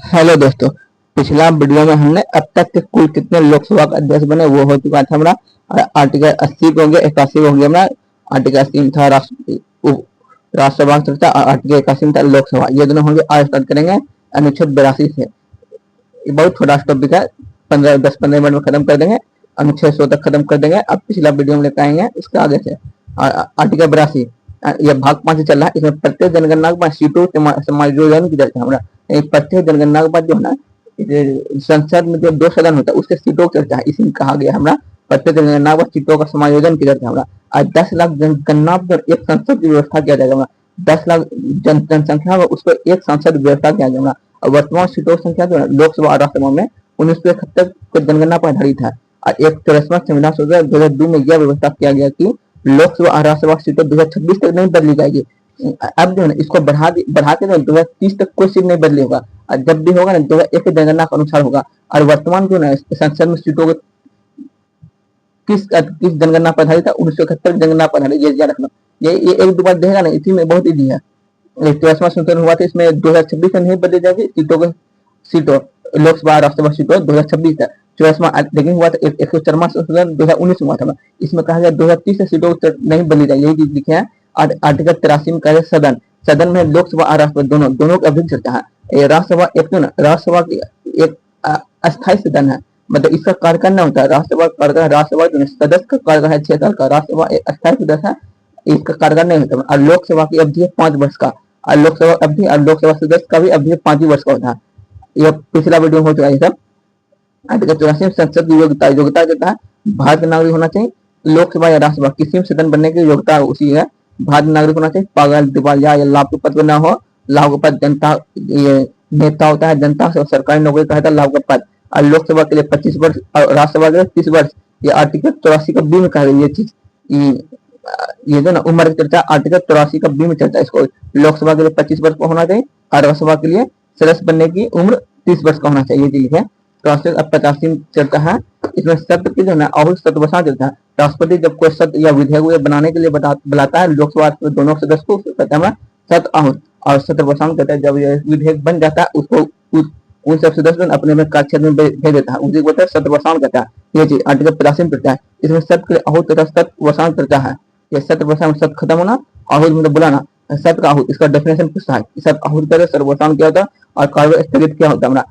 Hello दोस्तों। पिछला video में हमने अब तक के कुल कितने लोकसभा का अध्यक्ष बने वो हो चुका था हमारा। आर्टिकल 80 को हो गया, 81 को हो गया हमारा। आर्टिकल 80 में था राष्ट्रसभा की चर्चा और आर्टिकल 81 में था लोकसभा। ये दोनों होंगे। आज स्टार्ट करेंगे अनुच्छेद 82 से। ये बहुत छोटा टॉपिक है, 10-15 मिनट में खत्म कर देंगे। अनुच्छेद 100 तक खत्म कर देंगे। अब पिछला वीडियो में लेकर आएंगे इसके आगे से। आर्टिकल 82 यह भाग 5 से चल रहा है। इसमें प्रत्येक जनगणना के बाद सीटों समायोजन की चर्चा हमारा। प्रत्येक जनगणना के बाद जो है ना, संसद में जो 2 सदन होता है उसके सीटों की चर्चा है। इसी में कहा गया हमारा प्रत्येक जनगणना के बाद सीटों का समायोजन की चर्चा हमारा। आज 10 लाख जनगणना पर एक संसद की व्यवस्था किया जाएगा। 10 लाख जनसंख्या में उस पर एक संसद की व्यवस्था किया जाएगा। और वर्तमान सीटों की संख्या जो है लोकसभा और राज्यसभा में 1971 को जनगणना पर आधारित है। और एक 43वां संविधान संशोधन 2002 में यह व्यवस्था किया गया कि लोकसभा और राज्यसभा सीटों 2026 तक नहीं बदली जाएगी। अब जो है इसको बढ़ा के 2030 तक कोई सीट नहीं बदली होगा। और जब भी होगा ना 2001 की जनगणना के अनुसार होगा। और वर्तमान जो है संसद में सीटों को किस जनगणना पर आधारित है, 1971 जनगणना पर आधारित। ये याद रखना। ये एक दो बार देगा ना, इसी में बहुत ईजी है। 43वां संशोधन हुआ था, इसमें 2026 तक नहीं बदली जाएगी सीटों लोकसभा राज्यसभा सीटों 2026 तक। 44वां लेकिन हुआ था 104वां संशोधन 2019 में हुआ था। इसमें कहा गया 2030 से सीटों नहीं बदली जाएगी। यही चीज लिखे हैं। आर्टिकल 83 में कहा सदन सदन में लोकसभा और राज्यसभा दोनों का अभिन्न चर्चा है। राज्यसभा एक तो ना राज्यसभा की एक अस्थायी सदन है। मतलब इसका कार्यकाल न होता है। राज्यसभा जो सदस्य का कार्यकाल है 6 साल का। राज्यसभा एक अस्थायी सदस्य है, इसका कार्यकाल नहीं होता। और लोकसभा की अवधि है 5 वर्ष का। और लोकसभा अवधि और लोकसभा सदस्य का भी अवधि 5 वर्ष का होता है। यह पिछला वीडियो हो चुका है सब। आर्टिकल 84 संसद की योग्यता देता है भारत नागरिक होना चाहिए। लोकसभा या राज्यसभा किसी भी सदन बनने की योग्यता उसी है, भारत नागरिक होना चाहिए। पागल, दिवालिया या लाभ के पद पर न हो। लाभ का पद जनता ये नेता होता है, जनता से सरकारी नौकरी का है लाभ का पद। और लोकसभा के लिए 25 वर्ष और राज्यसभा के लिए 30 वर्ष। ये आर्टिकल 84 का बी में कहा गया। ये चीज ये जो ना उम्र की चर्चा आर्टिकल 84 का बी में चर्चा। इसको लोकसभा के लिए 25 वर्ष का होना चाहिए और राज्यसभा के लिए सदस्य बनने की उम्र 30 वर्ष का होना चाहिए। ये चीज है। राष्ट्रीय अब 85 चलता है। इसमें सत्र की जो है आहूत सत्र बसा देता है। राष्ट्रपति जब कोई सत्र या विधेयक बनाने के लिए बुलाता है लोकसभा दोनों सदस्य को, कहते हैं सत्र आहूत। और सत्र बसान कहता है जब यह विधेयक बन जाता है उसको उन सब सदस्य अपने में कार्यक्षेत्र में भेज देता है। उसी को सत्र बसान कहता है। ये चीज आर्टिकल 85 में चलता है। इसमें सत्र के लिए आहूत तथा सत्र बसान चलता है। ये सत्र बसान सत्र खत्म होना, आहूत मतलब बुलाना। सत्र का आहूत इसका डेफिनेशन पूछता है। सत्र आहूत करे सत्र बसान क्या होता है और कार्य स्थगित क्या होता है।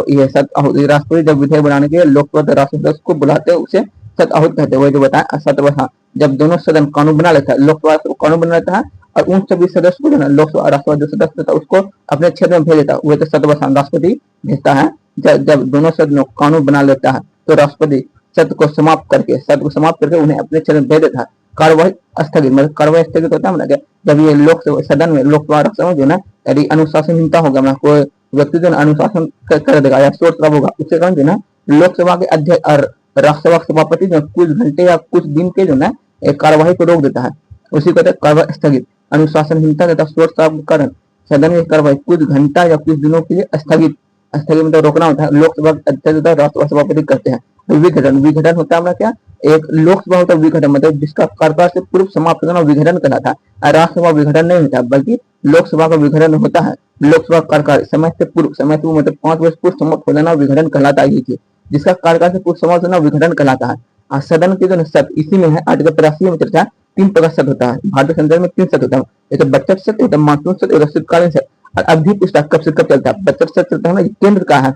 ये सत्र आहूत राष्ट्रपति जब विधेयक बनाने के लिए लोकसभा राष्ट्रीय सदस्य को बुलाते हैं उसे सत्र आहूत कहते हैं। वही जो बताया सत्र बसान जब दोनों सदन कानून बना लेता है, लोकसभा कानून बना लेता है और उन सभी सदस्य को जो है लोकसभा राष्ट्रसभा जो सदस्य होता है उसको अपने क्षेत्र में भेज देता है। वह तो सत्र बसान राष्ट्रपति भेजता है। जब दोनों सदनों कानून बना लेता है तो राष्ट्रपति सत्र को समाप्त करके उन्हें अपने क्षेत्र में भेज देता है। कार्यवाही स्थगित मतलब कार्यवाही स्थगित होता है जब ये लोकसभा सदन में लोकसभा राज्यसभा जो है ना यदि अनुशासनहीनता होगा, कोई व्यक्ति जो अनुशासन कर देगा या शोर शराब होगा, उसके कारण जो है लोकसभा के अध्यक्ष और राज्यसभा सभापति जो कुछ घंटे या कुछ दिन के जो है कार्यवाही को रोक देता है। उसी को कार्यवाही स्थगित। अनुशासनहीनता तथा शोर शराब के कारण सदन की कार्यवाही कुछ घंटा या कुछ दिनों के लिए स्थगित मतलब रोकना होता है। लोकसभा अध्यक्ष तथा राज्यसभा सभापति करते हैं। विघटन होता है क्या, एक लोकसभा होता है विघटन मतलब जिसका कार्यकाल से पूर्व समाप्त करना विघटन कहलाता है। राज्यसभा विघटन नहीं होता बल्कि लोकसभा का विघटन होता है। लोकसभा कार्यकाल समय से पूर्व मतलब 5 वर्ष पूर्व समाप्त हो जाना विघटन कहलाता है। ये जिसका कार्यकाल से पूर्व समाप्त होना विघटन कहलाता है। सदन के जो सत्र इसी में है। आर्टिकल 83 में चर्चा 3 प्रकार सत्र होता है। भारतीय संविधान में 3 सत्र होता है। एक तो बजट सत्र, एक मानसून सत्र और शीतकालीन सत्र। और अभी पूछता कब से कब चलता है। बजट सत्र चलता है ना केंद्र का है।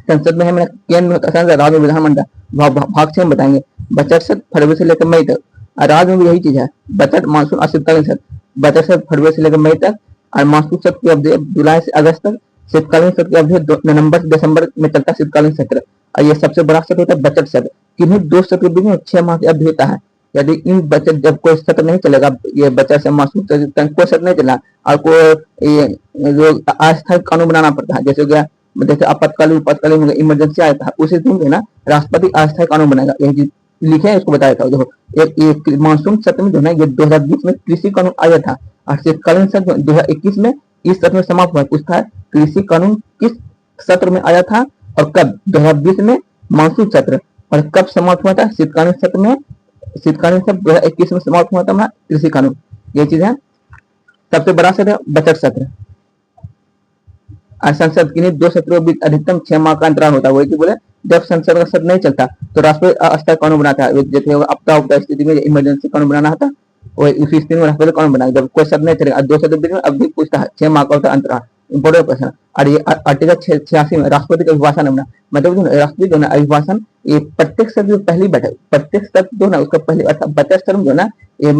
संसद में है केंद्र होता है राज्य विधानमंडल। भाग 6 में बताएंगे। बजट सत्र फरवरी से लेकर मई तक। राज्य में भी यही चीज है। बजट मानसून और शीतकालीन सत्र। बजट सत्र फरवरी से लेकर मई तक और मानसून सत्र की अवधि जुलाई से अगस्त तक। शीतकालीन सत्र की अवधि नवंबर से दिसंबर में चलता है शीतकालीन सत्र। और ये सबसे बड़ा सत्र होता है बजट सत्र। किन्हीं 2 सत्र के बीच में 6 माह की अवधि होता है। यदि इन बजट जब कोई सत्र नहीं चलेगा, ये बजट से मानसून कोई सत्र नहीं चला और कोई जो अस्थायी कानून बनाना पड़ता है, जैसे आपातकालीन इमरजेंसी आया था उसी दिन जो ना राष्ट्रपति अस्थायी कानून बनाएगा। यही लिखे इसको बताया था। देखो एक मानसून सत्र में जो है ये 2020 में कृषि कानून आया था और शीतकालीन सत्र 2021 में इस सत्र में समाप्त हुआ। पूछता है कृषि कानून किस सत्र में आया था और कब। 2020 में मानसून सत्र और कब समाप्त हुआ था शीतकालीन सत्र में। शीतकालीन सत्र 2021 में समाप्त हुआ था कृषि कानून। ये चीज है। सबसे बड़ा सत्र बजट सत्र। संसद की दो सत्रों के बीच अधिकतम 6 माह का अंतराल होता है। वही बोले जब संसद का सत्र नहीं चलता तो राष्ट्रपति अस्थायी कानून बनाता है। जैसे आपदा स्थिति में इमरजेंसी कानून बनाना था, और उसी स्थिति में राष्ट्रपति कानून बनाया। जब कोई सत्र नहीं चलेगा, दो सत्र बीच में अवधि पूछता है, 6 माह का होता है अंतराल। Important question. और ये आर्टिकल 86 में राष्ट्रपति का अभिभाषण है, मतलब राष्ट्रपति जो है अभिभाषण, ये प्रत्येक सत्र जो पहली बैठक, प्रत्येक सत्र जो है उसका पहले अर्थात 50 टर्म जो है ना, ये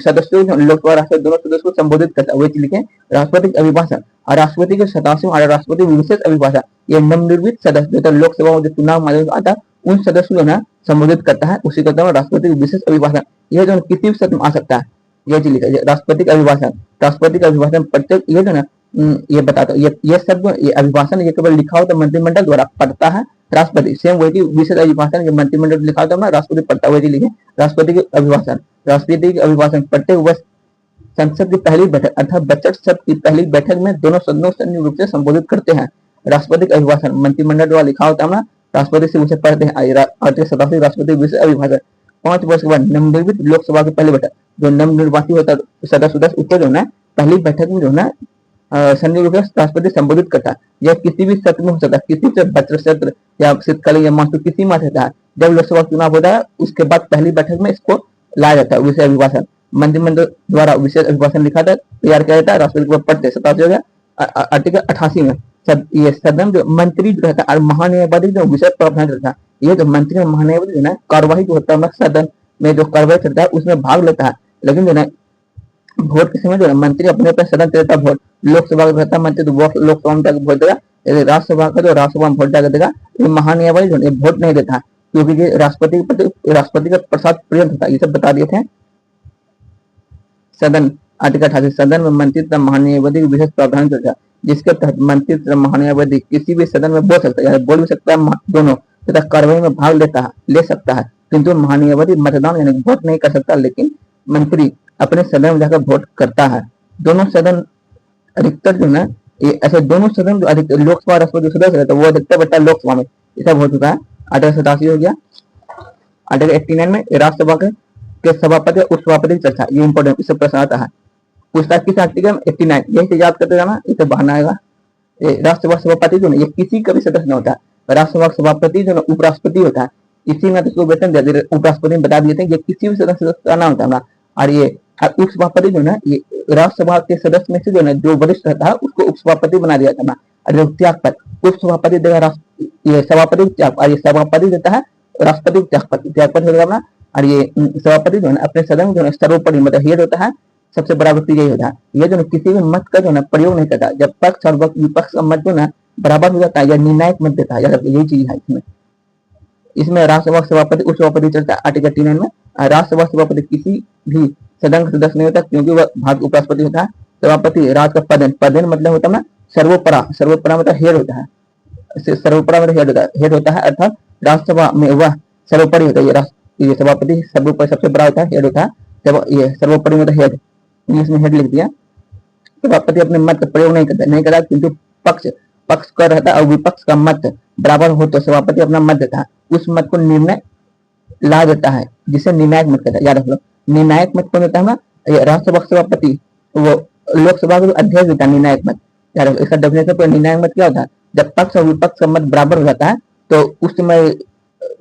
सदस्यों लोकसभा राष्ट्रपति दोनों सदस्यों को संबोधित करता है। वही लिखे राष्ट्रपति अभिभाषण। और राष्ट्रपति के 87 और राष्ट्रपति विशेष अभिभाषण, ये नवनिर्वाचित सदस्य जो लोकसभा में जो चुनाव माध्यम से आता है उन सदस्यों को ना संबोधित करता है, उसी का नाम राष्ट्रपति विशेष अभिभाषण। यह जो किसी भी सत्र में आ सकता है। ये चीज लिखा है राष्ट्रपति का अभिभाषण। राष्ट्रपति का अभिभाषण प्रत्येक ये जो ना ये बताता है, ये सब ये अभिभाषण ये केवल लिखा होता है मंत्रिमंडल द्वारा, पढ़ता है राष्ट्रपति। सेम वही विशेष अभिभाषण जो मंत्रिमंडल लिखा होता है ना, राष्ट्रपति पढ़ता है। वही लिखे राष्ट्रपति के अभिभाषण। राष्ट्रपति के अभिभाषण प्रत्येक वर्ष संसद की पहली बैठक अर्थात बजट सत्र की पहली बैठक में दोनों सदनों से संयुक्त रूप से संबोधित करते हैं। राष्ट्रपति का अभिभाषण मंत्रिमंडल द्वारा लिखा होता है ना, राष्ट्रपति से उसे पढ़ते हैं। आर्टिकल 87 राष्ट्रपति विशेष अभिभाषण। 5 वर्ष के बाद नवनिर्वाचित लोकसभा की पहली बैठक, जो नवनिर्वाचित होता है सदस्य उसको जो है पहली बैठक में जो है संयुक्त रूप से राष्ट्रपति संबोधित करता है। यह किसी भी सत्र में हो सकता है, किसी से बजट सत्र या शीतकालीन या मानसून किसी में रहता है। जब लोकसभा चुनाव होता है उसके बाद पहली बैठक में इसको लाया जाता है विशेष अभिभाषण। मंत्रिमंडल द्वारा विशेष अभिभाषण लिखा था, तैयार किया जाता है, राष्ट्रपति को पढ़ते। 87 हो गया। आर्टिकल 88 में ये सदन जो मंत्री जो रहता है और महान्यायवादी जो विशेष प्रावधान रहता है, ये जो मंत्री और महान्यायवादी जो है कार्यवाही जो होता है सदन में जो कार्यवाही चलता है उसमें भाग लेता है। लेकिन जो है वोट के समय जो है मंत्री अपने अपने सदन देता है वोट। लोकसभा का रहता है मंत्री तो लोकसभा में जाकर वोट देगा, राज्यसभा का जो राज्यसभा में वोट जाकर देगा। महान्यायवादी जो है वोट नहीं देता है, क्योंकि ये राष्ट्रपति का प्रसाद प्रियंत होता है। ये सब बता दिए थे। सदन आर्टिकल 88 सदन में मंत्री तथा महान्यायवादी विशेष प्रावधान चलता है, जिसके तहत मंत्री तथा महान्यायवादी किसी भी सदन में बोल सकता है, बोल भी सकता है दोनों, तथा कार्यवाही में भाग ले सकता है। किंतु महान्यायवादी मतदान यानी वोट नहीं कर सकता, लेकिन मंत्री अपने सदन में जाकर वोट करता है। दोनों सदन अधिकतर जो है ये ऐसे दोनों सदन जो अधिकतर लोकसभा राष्ट्रपति सदस्य रहता है वो अधिकतर बैठता है लोकसभा में। ये सब हो चुका है। आर्टिकल 87 हो गया। आर्टिकल 89 में राज्यसभा के सभापति और उपसभापति की चर्चा, ये इंपोर्टेंट, इससे प्रश्न आता है। पूछताछ किस आर्टिकल 89, यही याद करते जाना, इसे बहाना आएगा। राज्यसभा सभापति जो है ये किसी का भी सदस्य नहीं होता है। राज्यसभा सभापति जो है उपराष्ट्रपति होता है। इसी में तो वेतन दे उपराष्ट्रपति में बता दिए थे, ये किसी भी सदस्य का ना होता है। और ये उपसभापति जो है ये राज्यसभा के सदस्य में से जो है जो वरिष्ठ रहता है उसको उपसभापति बना दिया जाता है। और त्यागपत्र उपसभापति देगा ये सभापति त्याग, और ये सभापति देता है राष्ट्रपति त्यागपत्र होगा। और ये सभापति जो है अपने सदन जो है सर्वोपरि मतलब हेड होता है, सबसे बड़ा व्यक्ति यही होता है। ये जो किसी भी मत का जो है प्रयोग नहीं करता। जब पक्ष और विपक्ष का मत जो है बराबर हो जाता है या निर्णायक मत देता है, यही चीज है इसमें राज्यसभा सभापति उपसभापति चलता है। आर्टिकल 89 में राज्यसभा सभापति किसी भी सदन का सदस्य नहीं होता, क्योंकि वह भारत उपराष्ट्रपति होता है। सभापति राज्य का पदन मतलब होता है सर्वोपरा मतलब हेड होता है। सर्वोपरा मतलब हेड होता है, अर्थात राज्यसभा में वह सर्वोपरि होता है। ये सभापति सर्वोपरि सबसे बड़ा होता है, हेड होता है। जब ये सर्वोपरि मतलब हेड, इंग्लिश में हेड लिख दिया। सभापति अपने मत प्रयोग नहीं करता, किंतु पक्ष का रहता है और विपक्ष का मत बराबर हो तो सभापति अपना मत देता है। उस मत को निर्णय ला देता है, जिसे निर्णायक मत कहता है। याद रख लो, निर्णायक मत कौन होता है ना, राज्यसभा सभापति वो लोकसभा के अध्यक्ष होता है निर्णायक मत। याद रखो, इसका डेफिनेशन पर निर्णायक मत क्या होता है, जब पक्ष और विपक्ष का मत बराबर हो जाता है तो उस समय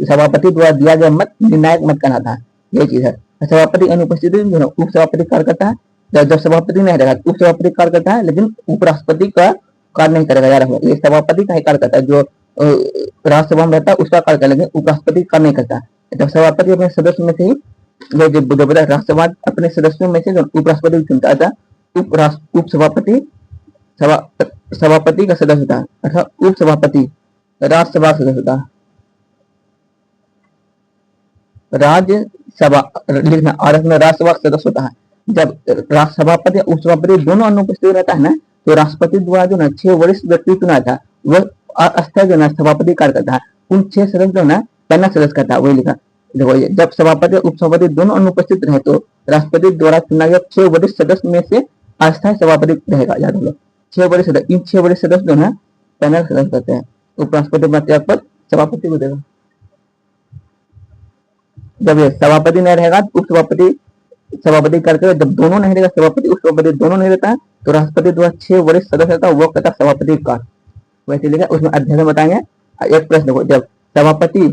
सभापति द्वारा दिया गया मत निर्णायक मत कहलाता है। ये चीज है। सभापति अनुपस्थिति में उप सभापति कार्य करता है। जब सभापति नहीं रहेगा उप सभापति कार्य करता है, लेकिन उपराष्ट्रपति का कार्य नहीं करेगा। याद रखो, ये सभापति का ही कार्य करता है, जो राज्यसभा में रहता है उसका कार्य करता है, लेकिन उपराष्ट्रपति कार्य नहीं करता। जब सभापति अपने सदस्य में से ही राज्यसभा अपने सदस्यों में से जो उपराष्ट्रपति चुनता था, उप सभापति का सदस्य होता है, अर्थात उप सभापति राज्यसभा सदस्य होता है। राज्यसभा लिखना और इसमें राज्यसभा सदस्य होता है। जब सभापति उप सभापति दोनों अनुपस्थित रहता है ना, तो राष्ट्रपति द्वारा जो ना 6 वरिष्ठ व्यक्ति चुना था वह अस्थायी जो ना सभापति कार्य करता है। उन 6 सदस्य जो ना पैनल सदस्य करता है। वही लिखा देखो, जब सभापति और उप सभापति दोनों अनुपस्थित रहे तो राष्ट्रपति द्वारा चुना गया 6 वरिष्ठ सदस्य में से अस्थायी सभापति रहेगा। याद रखो, 6 वरिष्ठ सदस्य, इन 6 वरिष्ठ सदस्य जो है पैनल सदस्य करते हैं। उपराष्ट्रपति अपना त्यागपत्र सभापति को देगा। जब ये सभापति नहीं रहेगा तो उपसभापति सभापति करके जब दोनों नहीं रहेगा, सभापति उप सभापति दोनों नहीं रहता है, तो राष्ट्रपति द्वारा 6 वरिष्ठ सदस्य रहता है, वो कहता है सभापति का। वैसे लिखा उसमें अध्ययन बताएंगे। एक प्रश्न देखो, जब सभापति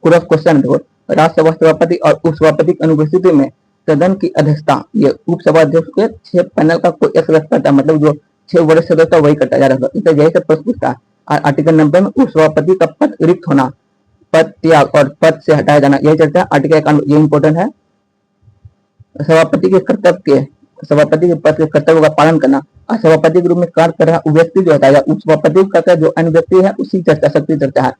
पूरा क्वेश्चन देखो, राज्यसभा सभापति और उप सभापति की अनुपस्थिति में सदन की अध्यक्षता ये उप सभाध्यक्ष के 6 पैनल का कोई एक सदस्य करता है, मतलब जो 6 वरिष्ठ सदस्य वही करता जा रहा है। इसे यही सब प्रश्न पूछता है। आर्टिकल 90 में उप सभापति का पद रिक्त होना, पद त्याग और पद से हटाया जाना, यही चर्चा है। आर्टिकल 91 ये इंपॉर्टेंट है। सभापति के कर्तव्य सभापति के पद के कर्तव्यों का पालन करना, और सभापति के रूप में कार्य कर रहा व्यक्ति जो होता है, उप सभापति का जो अन्य व्यक्ति है उसकी चर्चा, शक्ति चर्चा है।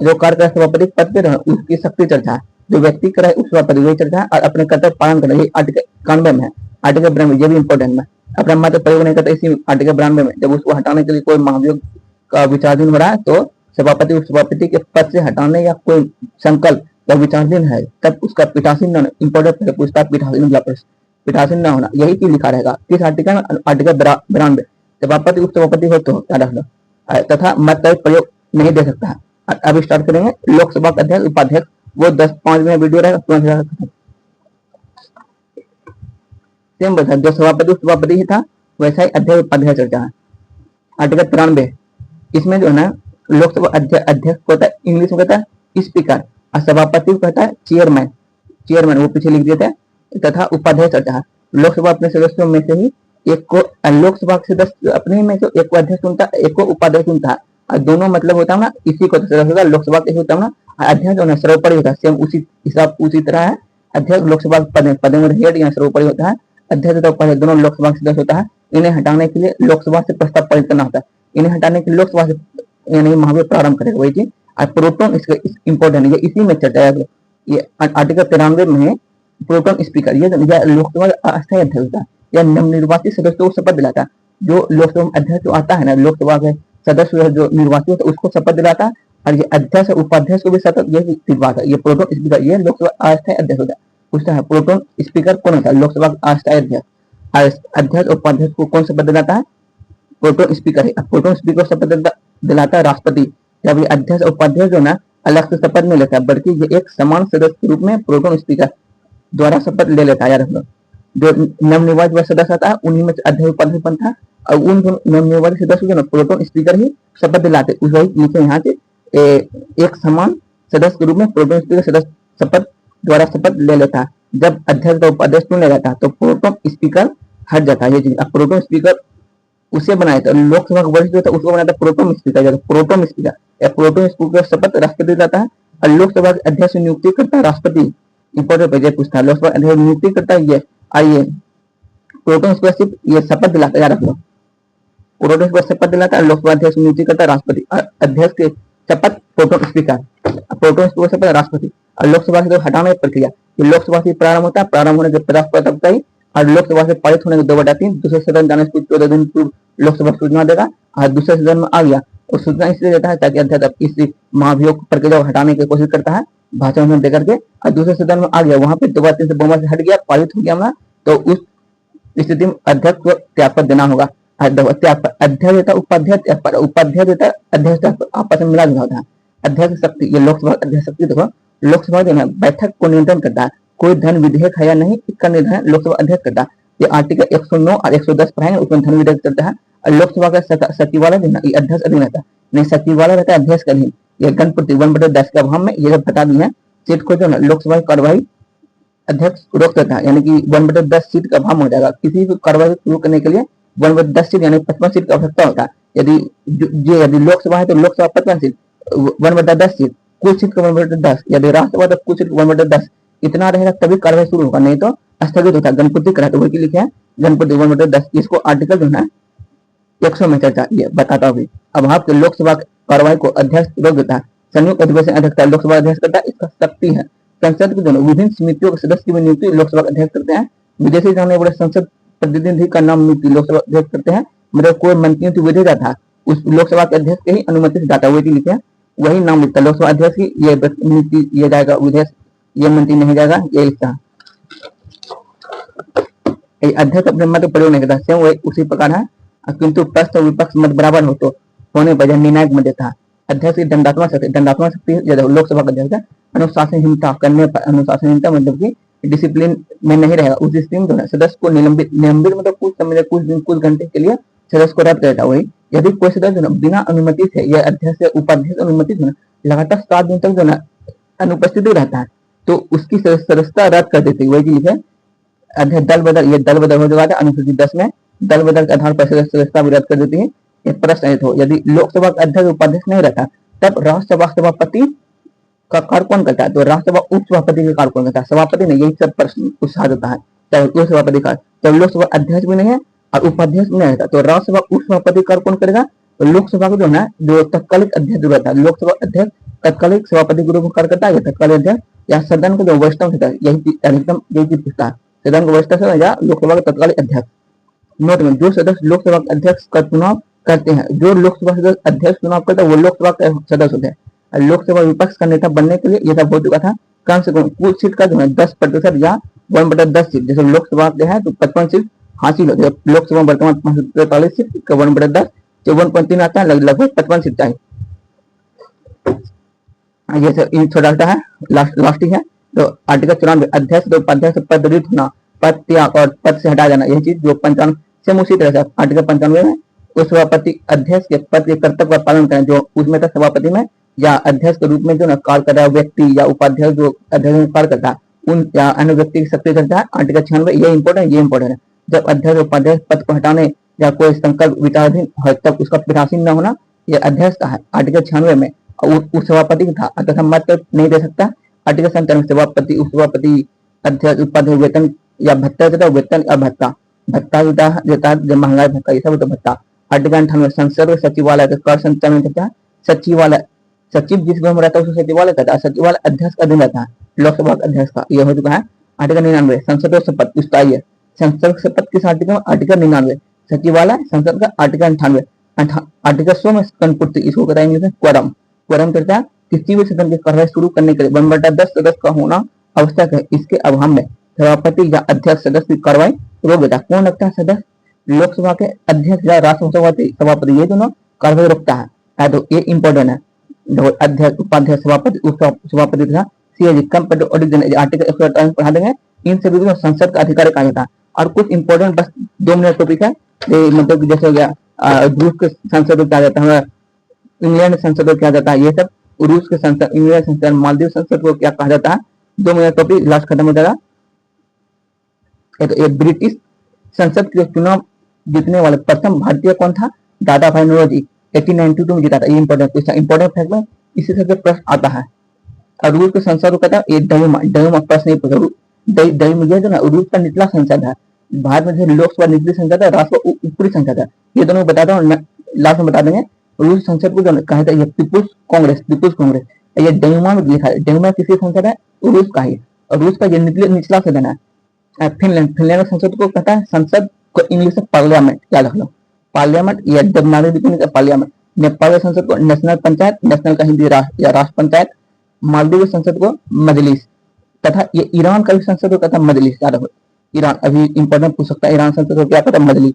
जो कार्य कर सभापति पद पे उसकी शक्ति चर्चा है, जो व्यक्ति कर रहा है उप सभापति वही चर्चा है, और अपने कर्तव्य पालन करना, ये आर्टिकल 91 में है। आर्टिकल 92 ये भी इंपॉर्टेंट है। अपना मत प्रयोग नहीं करता इसी आर्टिकल 92 में, जब उसको हटाने के लिए कोई महाभियोग का विचाराधीन हो रहा है, तो सभापति उप सभापति के पद से हटाने या कोई संकल्प या विचाराधीन है, तब उसका पीठासीन न इंपॉर्टेंट पूछता, पीठासीन न होना, यही चीज लिखा रहेगा। किस आर्टिकल में? आर्टिकल 92। सभापति उप सभापति हो तो क्या रखना, तथा मत का प्रयोग नहीं दे सकता है। अब स्टार्ट करेंगे। लोकसभा अध्यक्ष उपाध्यक्ष, वो 10-5 में वीडियो रहेगा, तुरंत सेम बता, जो सभापति सभापति ही था वैसा ही अध्यक्ष उपाध्यक्ष चर्चा है। आर्टिकल 93 इसमें जो है ना, लोकसभा अध्यक्ष को होता है इंग्लिश में कहता है स्पीकर, और सभापति को कहता है चेयरमैन, वो पीछे लिख दिए थे, तथा उपाध्यक्ष चर्चा है। लोकसभा अपने सदस्यों में से ही एक को, लोकसभा के सदस्य अपने में से एक को अध्यक्ष चुनता है, एक को उपाध्यक्ष चुनता है, और दोनों मतलब होता है ना, इसी को होगा लोकसभा के होता है ना, अध्यक्ष होना सर्वोपरि होता है। सेम उसी तरह है। अध्यक्ष लोकसभा पद में हेड या सर्वोपरि होता है, अध्यक्ष तो पहले दोनों लोकसभा के सदस्य होता है। इन्हें हटाने के लिए लोकसभा से प्रस्ताव पारित करना होता है, इन्हें हटाने के लिए लोकसभा से यानी महाभियोग प्रारंभ करेगा वही चीज। और प्रोटोन इसका इंपॉर्टेंट है, ये इसी में चर्चा है। ये आर्टिकल 93 में प्रोटोन स्पीकर, ये लोकसभा अस्थायी अध्यक्ष होता है, या नवनिर्वाचित सदस्यों को शपथ दिलाता है। जो लोकसभा अध्यक्ष जो आता है ना, लोकसभा के सदस्य जो निर्वाचित होता है उसको शपथ दिलाता है, और ये अध्यक्ष और उपाध्यक्ष को भी शपथ, ये बात है। ये प्रोटोन स्पीकर, ये लोकसभा अस्थायी अध्यक्ष होता है। पूछता है प्रोटोन स्पीकर कौन होता है? लोकसभा अस्थायी अध्यक्ष। अध्यक्ष और उपाध्यक्ष को कौन शपथ दिलाता है? प्रोटोन स्पीकर है। प्रोटोन स्पीकर शपथ दिलाता है राष्ट्रपति। जब ये अध्यक्ष और उपाध्यक्ष जो ना अलग से शपथ नहीं लेता है, बल्कि ये एक समान सदस्य के रूप में प्रोटोन स्पीकर द्वारा शपथ ले लेता है। यार जो नवनिर्वाचित सदस्य आता है उन्हीं में अध्यक्ष उपाध्यक्ष बनता है, और उन नवनिर्वाचित सदस्य जो ना प्रोटोन स्पीकर ही शपथ दिलाते। वही नीचे यहाँ से एक समान सदस्य के रूप में प्रोटोन स्पीकर सदस्य शपथ द्वारा शपथ ले लेता है। जब अध्यक्ष और उपाध्यक्ष चुन जाता है तो प्रोटोन स्पीकर हट जाता है। ये चीज अब प्रोटोन स्पीकर उसे बनाया था, लोकसभा का वरिष्ठ जो था उसको बनाया था प्रोटोन स्पीकर। प्रोटोन स्पीकर या प्रोटोन स्पीकर शपथ राष्ट्रपति दिलाता है, और लोकसभा के अध्यक्ष नियुक्ति करता है राष्ट्रपति। इंपॉर्टेंट पेज पूछता है, लोकसभा अध्यक्ष नियुक्ति करता है ये। आइए प्रोटोन स्पीकर सिर्फ ये शपथ दिलाता है, याद रखो। प्रोटोन स्पीकर शपथ दिलाता है, लोकसभा अध्यक्ष नियुक्ति करता है राष्ट्रपति, और अध्यक्ष के शपथ प्रोटोन स्पीकर, प्रोटोन स्पीकर शपथ राष्ट्रपति। और लोकसभा से हटाने की प्रक्रिया, ये लोकसभा से प्रारंभ होता है, प्रारंभ होने के 50 तक ही, और लोकसभा से पारित होने के 2/3 दूसरे सदन जाने से 14 दिन पूर्व लोकसभा सूचना देगा, और दूसरे सदन में आ गया और सूचना इसलिए देता है ताकि अध्यक्ष इस महाभियोग प्रक्रिया को हटाने की कोशिश करता है भाषण देकर के, और दूसरे सदन में आ गया, वहां पे 2/3 से बहुमत से हट गया, पारित हो गया ना, तो उस स्थिति में अध्यक्ष को त्यागपत्र देना होगा। अध्यक्ष देता उपाध्यक्ष, उपाध्यक्ष देता अध्यक्ष, आपस में मिला जुला होता है। अध्यक्ष शक्ति, ये लोकसभा अध्यक्ष शक्ति देखो, लोकसभा जो है बैठक को नियंत्रण करता है, कोई धन विधेयक है या नहीं इसका निर्धारण लोकसभा अध्यक्ष करता है। ये आर्टिकल 109 और 110 पढ़ाएंगे, उसमें धन विधेयक चलता है। और लोकसभा का सचिवालय जो है अध्यक्ष अधीन रहता है, नहीं सचिवालय रहता है अध्यक्ष का अधीन। ये गणपति 1/10 के अभाव में ये बता दी है, सीट को जो है लोकसभा की कार्यवाही अध्यक्ष रोक देता है, यानी कि 1/10 सीट का अभाव हो जाएगा। किसी भी कार्यवाही शुरू करने के लिए 1/10 सीट यानी 55 सीट की आवश्यकता होता है। यदि लोकसभा है तो लोकसभा 55 सीट, 1/10 सीट, कुल सीट का 1/10। यदि राज्यसभा तो कुल सीट 1/10 इतना रहेगा तभी कार्रवाई शुरू होगा, नहीं तो स्थगित होता है। गणपति करा तो वही लिखे हैं गणपति 1/10। इसको आर्टिकल जो है 100 में चर्चा ये बताता हूँ। अब आपके लोकसभा कार्रवाई को अध्यक्ष रोक देता है, संयुक्त अधिवेशन अध्यक्ष लोकसभा अध्यक्ष करता है, इसका शक्ति है। संसद के दोनों विभिन्न समितियों के सदस्य की नियुक्ति लोकसभा अध्यक्ष करते हैं। विदेशी जाने वाले संसद प्रतिनिधि का नाम नियुक्ति लोकसभा अध्यक्ष करते हैं। मतलब कोई मंत्री तो विधेयक था उस लोकसभा के अध्यक्ष के ही अनुमति से जाता है, वही लिखे हैं, वही नाम लिखता है लोकसभा अध्यक्ष की। ये नियुक्ति ये जाएगा विधेयक, ये मंत्री नहीं जाएगा, ये लिखता है। अध्यक्ष अपने मत प्रयोग नहीं करता, स्वयं वही उसी प्रकार है, किंतु पक्ष और विपक्ष मत बराबर हो तो होने पर निर्णायक मत देता है। अध्यक्ष की दंडात्मक शक्ति लोकसभा का अध्यक्ष है। अनुशासनहीनता करने पर, अनुशासनहीनता मतलब कि डिसिप्लिन में नहीं रहेगा उस स्थिति में जो है सदस्य को निलंबित मतलब कुछ समय, कुछ दिन, कुछ घंटे के लिए सदस्य को रद्द करता है। वही यदि कोई सदस्य बिना अनुमति से या अध्यक्ष या उपाध्यक्ष अनुमति से लगातार 7 दिन तक जो है अनुपस्थित रहता है तो उसकी सदस्यता रद्द कर देती है। वही चीज है अध्यक्ष दल बदल, ये दल बदल हो जाता है अनुसूची 10 में दल बदल के आधार पर सदस्यता भी रद्द कर देती है। ये प्रश्न हो यदि लोकसभा का अध्यक्ष उपाध्यक्ष नहीं रहता तब राज्यसभा सभापति का कार्य कौन करता है, तो राज्यसभा उपसभापति का कार्य कौन करता है, सभापति नहीं। यही सब प्रश्न उत्साह देता है। चाहे उपसभापति का, जब लोकसभा अध्यक्ष भी नहीं है और उपाध्यक्ष भी नहीं रहता तो राज्यसभा उपसभापति कार्य कौन करेगा, तो लोकसभा को जो है जो तत्कालिक अध्यक्ष रहता है, लोकसभा अध्यक्ष तत्कालिक सभापति के रूप में कार्य करता है या तत्कालिक अध्यक्ष या सदन का जो वरिष्ठ होता है, यही अधिकतम यही चीज पूछता है, सदन का वरिष्ठ या लोकसभा का तत्कालिक अध्यक्ष। नोट में जो सदस्य लोकसभा अध्यक्ष का चुनाव करते हैं, जो लोकसभा सदस्य अध्यक्ष चुनाव करता है वो लोकसभा का सदस्य होते हैं। लोकसभा विपक्ष का नेता बनने के लिए यह सब हो चुका था, कम से कम कुल सीट का जो है 10% या 1/10 सीट, जैसे लोकसभा के है तो 55 सीट हासिल होती है। लोकसभा वर्तमान 45 सीट का 1/10 54.3 आता है, लगभग 55 सीट चाहिए। ये सब छोटा है लास्ट है। तो आर्टिकल 94 अध्यक्ष तो उपाध्यक्ष पद रिक्त होना, पद त्याग और पद से हटा जाना, यही चीज जो 95 से उसी तरह से आर्टिकल 95 में उस सभापति अध्यक्ष के पद के कर्तव्य का पालन करें, जो उसमें था सभापति में या अध्यक्ष के रूप में जो कार्य कर रहा है व्यक्ति या उपाध्यक्ष जो अध्यक्ष में कार्य करता है उन या अन्य व्यक्ति की सक्रिय करता है। आर्टिकल 96 ये इंपॉर्टेंट है। जब अध्यक्ष उपाध्यक्ष पद को हटाने या कोई संकल्प विचाराधीन है तब उसका पीठासीन न होना यह अध्यक्ष का है। आर्टिकल 96 में उस सभापति का था तथा मत नहीं दे सकता। आर्टिकल 97 सभापति उपसभापति अध्यक्ष उपाध्यक्ष वेतन या भत्ता देता है, वेतन या भत्ता देता है जब महंगाई भत्ता ये सब तो भत्ता। आर्टिकल 98 संसद सचिवालय का कर संचालन करता है, सचिवालय सचिव जिस घर में रहता है उसे सचिवालय कहता है, सचिवालय अध्यक्ष का अधीन रहता है, लोकसभा अध्यक्ष का यह हो चुका है। आर्टिकल 99 संसद और शपथ पूछता है, संसद शपथ किस आर्टिकल में, आर्टिकल 99 सचिवालय संसद का। आर्टिकल 98 आर्टिकल 100 में संपूर्ति, इसको कहता है इंग्लिश में क्वरम। क्वरम करता है किसी भी सदन की कार्यवाही शुरू करने के लिए 1/10 सदस्य का होना आवश्यक है, इसके अभाव में सभापति या अध्यक्ष सदस्य की कार्रवाई रोक देता है। कौन रखता है सदस्य, लोकसभा के अध्यक्ष या राज्यसभा सभापति, ये दोनों कार्रवाई रोकता है। तो ये इंपॉर्टेंट है। अध्यक्ष उपाध्यक्ष सभापति उपसभापति तथा सीएजी आर्टिकल 148 पढ़ा देंगे। इन सभी को संसद का अधिकारी कहा जाता है। और कुछ इंपॉर्टेंट बस 2 मिनट टॉपिक है, मतलब जैसे हो गया रूस के संसद को क्या जाता है, इंग्लैंड संसद को क्या जाता है, ये सब रूस के संसद, इंग्लैंड संसद, मालदीव संसद को क्या कहा जाता है। 2 मिनट टॉपिक लास्ट खत्म हो जाएगा। तो ब्रिटिश संसद के चुनाव जीतने वाले प्रथम भारतीय कौन था, दादा भाई नौरोजी 1892 में जीता था। ये इंपॉर्टेंट फैक्ट में इसी से प्रश्न आता है। और रूस के संसद को कहता है ये दयुमा प्रश्न नहीं पूछा। दयुमा जो ना रूस का निचला संसद है। भारत में जैसे लोकसभा निचली संसद है, राज्यसभा ऊपरी संसद है। ये दोनों बताता हूँ, लास्ट में बता देंगे। रूस संसद को जो कहा था ये पीपुल्स कांग्रेस। ये दयुमा में लिखा है। दयुमा किसी संसद है, रूस का ही। और रूस का ये निचला सदन है। फिनलैंड संसद को कहता है संसद को इंग्लिश में पार्लियामेंट, याद रख लो पार्लियामेंट या देवनागरी पार्लियामेंट। नेपाल संसद को नेशनल पंचायत, नेशनल का हिंदी राष्ट्र या राष्ट्र पंचायत। मालदीव संसद को मजलिस तथा ये ईरान का भी संसद को कहता है मजलिस, याद रखो। ईरान अभी इंपॉर्टेंट पूछ सकता है, ईरान संसद को क्या कहता है, मजलिस।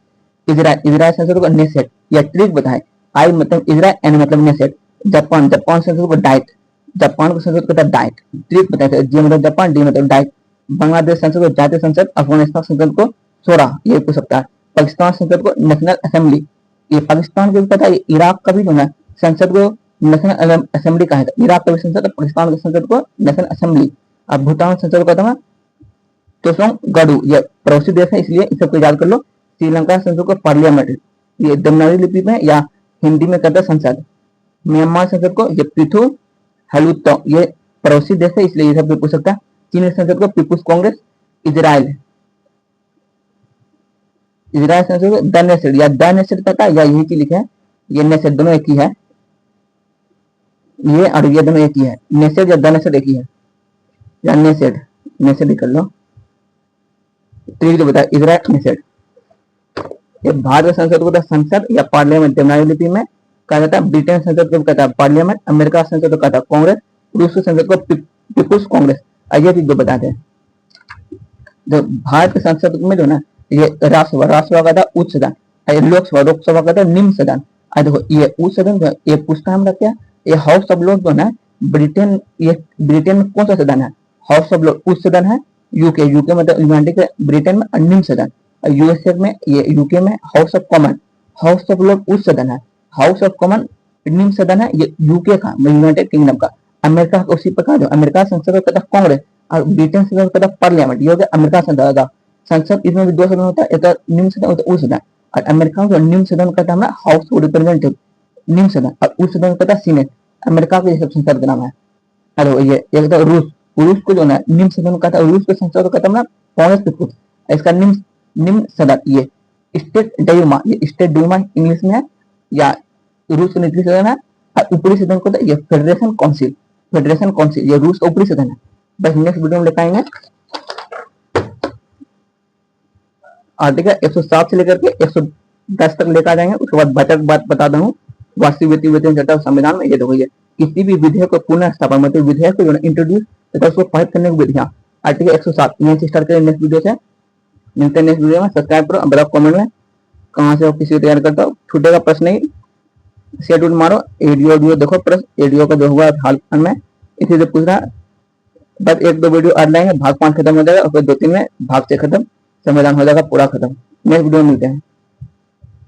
इजराइल संसद को नेसेट या ट्रिक बताए, आई मतलब इजराइल, एन मतलब नेसेट। जापान संसद को डाइट, जापान को संसद को कहता है डाइट, ट्रिक बताए, जी मतलब जापान, डी मतलब डाइट। बांग्लादेश संसद को जातीय संसद, अफगानिस्तान संसद को शोरा, ये पूछ सकता है। पाकिस्तान संसद को नेशनल असेंबली, ये पाकिस्तान को भी पता है। इराक का भी जो है संसद को नेशनल असेंबली कहा है। इराक का भी संसद, पाकिस्तान के संसद को नेशनल असेंबली। अब भूटान संसद को कहता है तोसोंग गडू, ये पड़ोसी देश है इसलिए इस सबको याद कर लो। श्रीलंका संसद को पार्लियामेंट, ये देवनागरी लिपि में या हिंदी में कहता है संसद। म्यांमार संसद को ये पृथु हलुतो, ये पड़ोसी देश है इसलिए ये सब पूछ सकता है। चीन संसद को पीपुल्स कांग्रेस। इजराइल संसद को द नेसेट या द नेसेट कहता है या यही चीज लिखा है, ये नेसेट दोनों एक ही है, ये और ये दोनों एक ही है। नेसेट या द नेसेट एक ही है, या नेसेट कर लो। तो बता इजराइल नेसेट। ये भारत संसद को संसद या पार्लियामेंट देवनागरी लिपि में कहा जाता है। ब्रिटेन संसद को कहता है पार्लियामेंट। अमेरिका संसद को कहता है कांग्रेस। रूस संसद को पीपुल्स कांग्रेस। ये चीज जो बताते हैं। तो भारत के संसद में जो ना ये राष्ट्रसभा का था उच्च सदन, लोकसभा का था निम्न सदन। देखो ये उच्च सदन जो ये पूछता है क्या, ये हाउस ऑफ लॉर्ड जो है ब्रिटेन में कौन सा सदन है, हाउस ऑफ लॉर्ड उच्च सदन है। यूके, यूके मतलब यूनाइटेड ब्रिटेन में निम्न सदन, और यूएसए में ये यूके में house of common, house of Lord उच्च सदन है, हाउस ऑफ कॉमन निम्न सदन है ये यूके का, यूनाइटेड किंगडम का। अमेरिका का उसी प्रकार जो अमेरिका संसद का कहता है कांग्रेस, और ब्रिटेन संसद का कहता है पार्लियामेंट। ये हो गया अमेरिका संसद का संसद, इसमें भी दो सदन होता है, एक निम्न सदन और उच्च सदन। और अमेरिका का निम्न सदन कहता है हाउस ऑफ रिप्रेजेंटेटिव निम्न सदन, और उच्च सदन कहता है सीनेट। अमेरिका के सब संसद का नाम है। अरे ये एक तो रूस, रूस को जो है निम्न सदन कहता है, रूस के संसद को कहता है कांग्रेस के खुद, इसका निम्न निम्न सदन ये स्टेट डयूमा, ये स्टेट डयूमा इंग्लिश में है, या रूस का निचली सदन है। और ऊपरी सदन को ये फेडरेशन काउंसिल, फेडरेशन काउंसिल ये रूस का ऊपरी सदन है। बस नेक्स्ट वीडियो में दिखाएंगे। आर्टिकल 107 से लेकर के 110 तक लेकर आ जाएंगे। उसके बाद बचत बात बता दूं, वास्तविक वेतन चर्चा संविधान में ये देखो, ये किसी भी विधेयक को पुनः स्थापना मतलब विधेयक को इंट्रोड्यूस तथा उसको पारित करने की विधियां, आर्टिकल 107 यहीं से स्टार्ट करें। नेक्स्ट वीडियो से मिलते हैं नेक्स्ट वीडियो में। सब्सक्राइब करो, बताओ कमेंट में कहाँ से किसी को तैयार करता हो, छूटेगा प्रश्न नहीं, शेड्यूल मारो, एडियो देखो, प्रश्न एडियो का जो हुआ हाल में इसी से पूछ रहा। बस एक दो वीडियो आज लाएंगे, भाग 5 खत्म हो जाएगा और फिर 2-3 में भाग 6 खत्म, संविधान हो जाएगा पूरा खत्म। नेक्स्ट वीडियो में मिलते हैं।